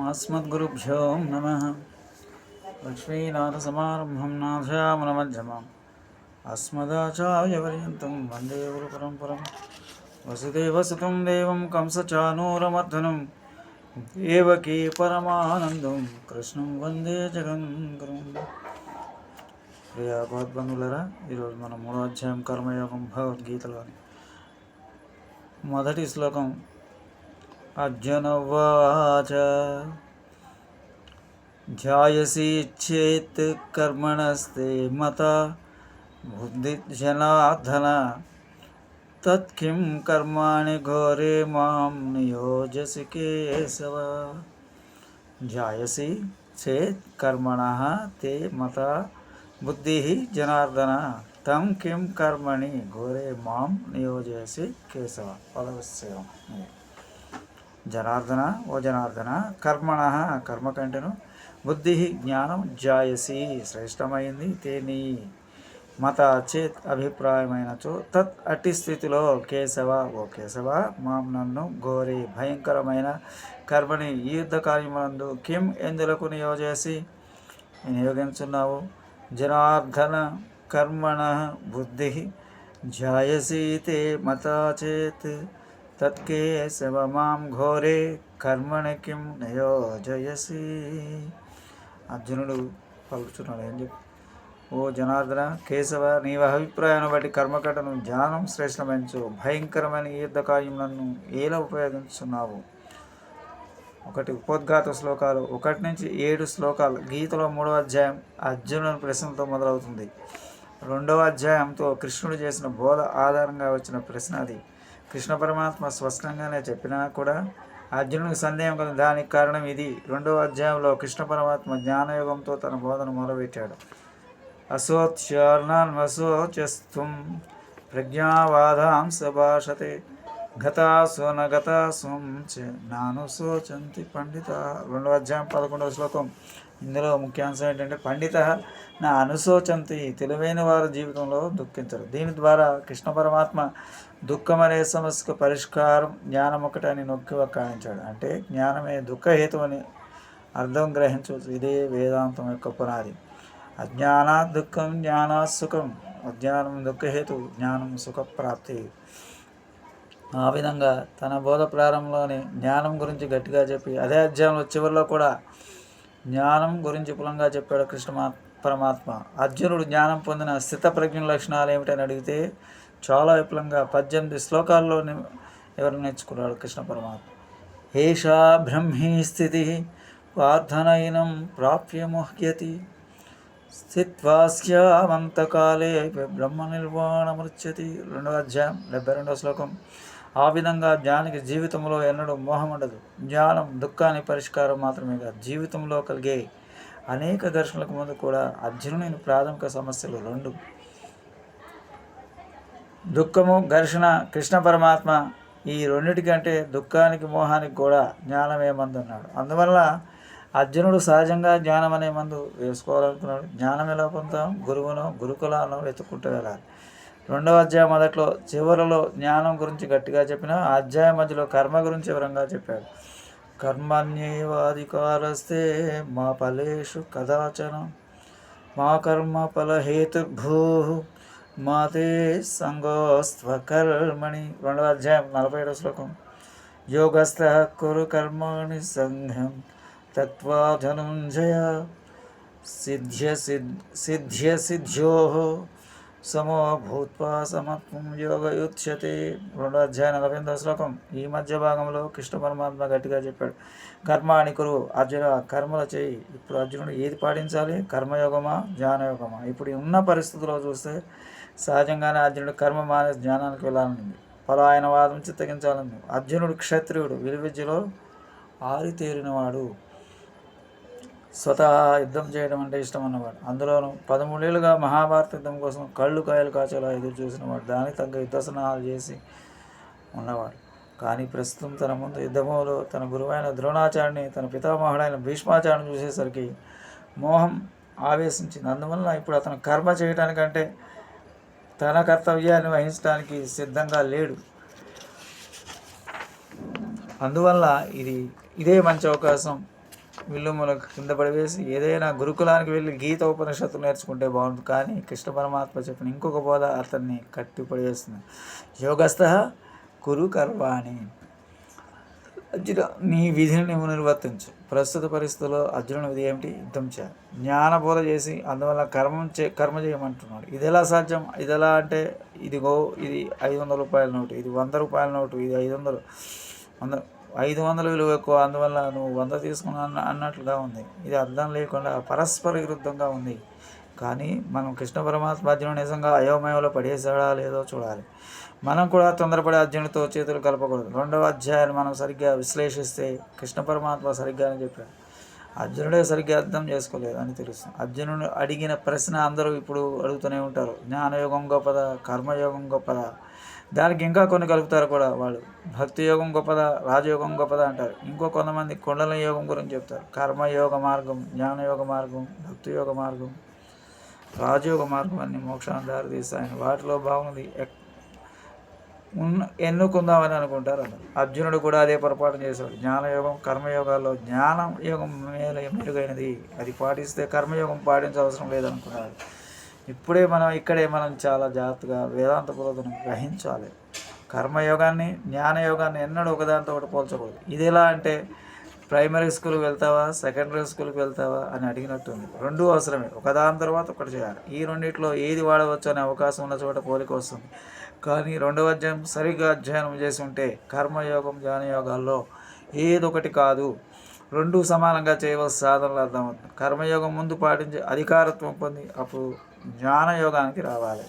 अस्मद्गुरुभ्यो नमः। लक्ष्मीनाथसमारम्भं नाथयामुनमध्यमाम् अस्मदाचार्यपर्यन्तं वन्दे गुरुपरम्परं। वसुदेवसुतं देवं कंसचानूरमर्दनं देवकी परमानन्दं कृष्णं వందే జగద్గురుం. ప్రియ భగవద్బంధువులారా, ఈరోజు మనం 3వ అధ్యాయం కర్మయోగం భగవద్గీతలోని మొదటి శ్లోకం. అర్జునోవాచ ధ్యాయసి చేత్ కర్మణస్తే మతా బుద్ధిర్జనార్దన తత్కిం కర్మాణి ఘోరే మాం నియోజసి కేశవ. ధ్యాయసి చేత్ కర్మణః తే మతా బుద్ధిః జనార్దన తం కిం కర్మణి ఘోరే మాం నియోజసి కేశవ. పదవశ్యం. జనార్దన, ఓ జనార్దన, కర్మణ కర్మ కంటేను, బుద్ధి జ్ఞానం, జాయసి శ్రేష్టమైంది, తేని మత చేత్ అభిప్రాయమైనచో తత్ అట్టి స్థితిలో కేశవ, ఓ కేశవ, మాం నన్ను ఘోరి భయంకరమైన కర్మని ఈ యుద్ధ కార్యములందు కిం ఎందులకు నియోజసి నియోగించున్నావు. జనార్దన కర్మణ బుద్ధి జాయసి తే మత చేత్ తత్కేశవ మాం ఘోరే కర్మణి కిం నియోజయసి. అర్జునుడు పలుకుతున్నాడు, ఏం చెప్పి, ఓ జనార్దన, కేశవ, నీవు అభిప్రాయాన్ని బట్టి కర్మకటను జ్ఞానం శ్రేష్టమైనచు భయంకరమైన ఈ యుద్ధ కార్యములను ఎలా ఉపయోగించున్నావు. ఒకటి ఉపోద్ఘాత శ్లోకాలు 1 నుంచి 7 శ్లోకాలు. గీతలో 3వ అధ్యాయం అర్జునుని ప్రశ్నతో మొదలవుతుంది. 2వ అధ్యాయంతో కృష్ణుడు చేసిన బోధ ఆధారంగా వచ్చిన ప్రశ్న అది. కృష్ణ పరమాత్మ స్పష్టంగానే చెప్పినా కూడా అర్జునుడికి సందేహం కలిగి, దానికి కారణం ఇది. 2వ అధ్యాయంలో కృష్ణ పరమాత్మ జ్ఞానయోగంతో తన బోధన మొదలుపెట్టాడు. అశోచ్యార్ణన్వశోచస్త్వం ప్రజ్ఞావాదాంశ భాషతే గతాసు నగతాసుం చ నానుశోచంతి పండిత. 2వ అధ్యాయం 11వ శ్లోకం. ఇందులో ముఖ్యాంశం ఏంటంటే, పండిత నా అనుశోచంతి, తెలివైన వారి జీవితంలో దుఃఖించరు. దీని ద్వారా కృష్ణ పరమాత్మ దుఃఖం అనే సమస్యకు పరిష్కారం జ్ఞానం ఒకటని నొక్కి వక్కాణించాడు. అంటే జ్ఞానమే దుఃఖహేతు అని అర్థం గ్రహించవచ్చు. ఇదే వేదాంతం యొక్క పునాది. అజ్ఞానాత్ దుఃఖం, జ్ఞానాత్ సుఖం. అజ్ఞానం దుఃఖహేతు, జ్ఞానం సుఖప్రాప్తి. ఆ విధంగా తన బోధ ప్రారంభంలోని జ్ఞానం గురించి గట్టిగా చెప్పి, అదే అధ్యాయంలో చివరిలో కూడా జ్ఞానం గురించి పులంగా చెప్పాడు కృష్ణ పరమాత్మ. అర్జునుడు జ్ఞానం పొందిన స్థిత ప్రజ్ఞ లక్షణాలు ఏమిటని అడిగితే చాలా విపులంగా 18 శ్లోకాల్లో ఎవరు నేర్చుకున్నాడు కృష్ణ పరమాత్మ. ఏషా బ్రహ్మీ స్థితి ప్రార్థనైనం ప్రాప్య ముహ్యతి స్థిత్వాస్యామంతకాలే బ్రహ్మ నిర్వాణమృచ్యతి. 2వ అధ్యాయం 72వ శ్లోకం. ఆ విధంగా జ్ఞానికి జీవితంలో ఎన్నడూ మోహం ఉండదు. జ్ఞానం దుఃఖానికి పరిష్కారం మాత్రమే కాదు, జీవితంలో కలిగే అనేక ఘర్షణలకు ముందు కూడా అర్జునుని ప్రాథమిక సమస్యలు 2: దుఃఖము, ఘర్షణ. కృష్ణ పరమాత్మ ఈ రెండిటికంటే దుఃఖానికి మోహానికి కూడా జ్ఞానమే మందు అన్నాడు. అందువల్ల అర్జునుడు సహజంగా జ్ఞానం అనే మందు వేసుకోవాలనుకున్నాడు. జ్ఞానం ఎలా పొందుతాం? గురువును, గురుకులాలను వెతుక్కుంటూ వెళ్ళాలి. 2వ అధ్యాయం మొదట్లో చివరిలో జ్ఞానం గురించి గట్టిగా చెప్పిన, ఆ అధ్యాయం మధ్యలో కర్మ గురించి వివరంగా చెప్పాడు. కర్మణ్యేవాధికారస్తే మా ఫలేషు కదాచన మా కర్మ ఫలహేతుర్భూ మాతే సంగోస్త్వకర్మణి. 2వ అధ్యాయం 47వ శ్లోకం. యోగస్థః కురు కర్మాణి సంఘం తత్వా ధనుంజయ సిద్ధ్యో సమో భూత్వా సమత్వం యోగయుచ్యతే. 2వ అధ్యాయం 48వ శ్లోకం. ఈ మధ్య భాగంలో కృష్ణ పరమాత్మ గట్టిగా చెప్పాడు, కర్మాణి కురు, అర్జున కర్మలు చేయి. ఇప్పుడు అర్జునుడు ఏది పాటించాలి? కర్మయోగమా, జ్ఞానయోగమా? ఇప్పుడు ఉన్న పరిస్థితుల్లో చూస్తే సహజంగానే అర్జునుడు కర్మ మానే జ్ఞానానికి వెళ్ళాలని, పలాయన వాదం చిత్తగించాలని. అర్జునుడు క్షత్రియుడు, విలువిద్యలో ఆరితేరినవాడు, స్వతహా యుద్ధం చేయడం అంటే ఇష్టం అన్నవాడు. అందులోనూ 13 ఏళ్ళుగా మహాభారత యుద్ధం కోసం కళ్ళు కాయలు కాచేలా ఎదురు చూసినవాడు. దానికి తగ్గ యుద్ధ స్నానాలు చేసి ఉన్నవాడు. కానీ ప్రస్తుతం తన ముందు యుద్ధంలో తన గురువైన ద్రోణాచార్యుని, తన పితామహుడైన భీష్మాచార్యుని చూసేసరికి మోహం ఆవేశించింది. అందువల్ల ఇప్పుడు అతను కర్మ చేయడానికంటే తన కర్తవ్యాన్ని వహించడానికి సిద్ధంగా లేడు. అందువల్ల ఇదే మంచి అవకాశం. విల్లుములకు కింద పడివేసి ఏదైనా గురుకులానికి వెళ్ళి గీత ఉపనిషత్తులు నేర్చుకుంటే బాగుంటుంది. కానీ కృష్ణ పరమాత్మ చెప్పిన ఇంకొక బోధ అతన్ని కట్టి పడివేస్తుంది. యోగస్థ కురు కర్వాణి. అర్జున, నీ విధిని నువ్వు నిర్వర్తించు. ప్రస్తుత పరిస్థితుల్లో అర్జునుని విధి ఏమిటి? యుద్ధం చేయాలి. జ్ఞానబోధ చేసి అందువల్ల కర్మ చేయమంటున్నాడు. ఇది ఎలా సాధ్యం? ఇది ఎలా అంటే, ఇదిగో ఇది 500 రూపాయల నోటు, ఇది 100 రూపాయల నోటు, ఇది 500 విలువ ఎక్కువ, అందువల్ల నువ్వు 100 తీసుకున్నా అన్నట్లుగా ఉంది. ఇది అర్థం లేకుండా పరస్పర విరుద్ధంగా ఉంది. కానీ మనం కృష్ణ పరమాత్మ అర్జునుడు నిజంగా అయోమయంలో పడేసాడా లేదో చూడాలి. మనం కూడా తొందరపడి అర్జునుడితో చేతులు కలపకూడదు. 2వ అధ్యాయాన్ని మనం సరిగ్గా విశ్లేషిస్తే కృష్ణ పరమాత్మ సరిగ్గానే చెప్పాడు. అర్జునుడే సరిగ్గా అర్థం చేసుకోలేదు అని తెలుస్తుంది. అర్జునుడు అడిగిన ప్రశ్న అందరూ ఇప్పుడు అడుగుతూనే ఉంటారు. జ్ఞానయోగం గొప్పదా, కర్మయోగం గొప్పదా? దానికి ఇంకా కొన్ని కలుపుతారు కూడా వాళ్ళు. భక్తి యోగం గొప్పదా, రాజయోగం గొప్పదా అంటారు. ఇంకో కొంతమంది కుండల యోగం గురించి చెప్తారు. కర్మయోగ మార్గం, జ్ఞానయోగ మార్గం, భక్తి యోగ మార్గం, రాజయోగ మార్గం అన్ని మోక్షాన్ని దారితీస్తాయని వాటిలో బాగుంది ఎన్నుకుందామని అనుకుంటారు అన్నారు. అర్జునుడు కూడా అదే పొరపాటు చేశాడు. జ్ఞానయోగం కర్మయోగాల్లో జ్ఞానం యోగం మెరుగైనది, అది పాటిస్తే కర్మయోగం పాటించవసరం లేదనుకున్నాడు. ఇక్కడే మనం చాలా జాగ్రత్తగా వేదాంత బోధనను గ్రహించాలి. కర్మయోగాన్ని జ్ఞానయోగాన్ని ఎన్నడూ ఒకదానితో ఒకటి పోల్చకూడదు. ఇది ఎలా అంటే, ప్రైమరీ స్కూల్కి వెళ్తావా, సెకండరీ స్కూల్కి వెళ్తావా అని అడిగినట్టుంది. రెండూ అవసరమే, ఒకదాని తర్వాత ఒకటి చేయాలి. ఈ రెండిట్లో ఏది వాడవచ్చు అనే అవకాశం ఉన్న చోట పోలిక వస్తుంది. కానీ 2వ అధ్యాయం సరిగ్గా అధ్యయనం చేసి ఉంటే కర్మయోగం జ్ఞానయోగాల్లో ఏదొకటి కాదు, రెండూ సమానంగా చేయవలసిన సాధనలు అర్థమవుతుంది. కర్మయోగం ముందు పాటించి అధికారత్వం పొంది అప్పుడు జ్ఞానయోగానికి రావాలి.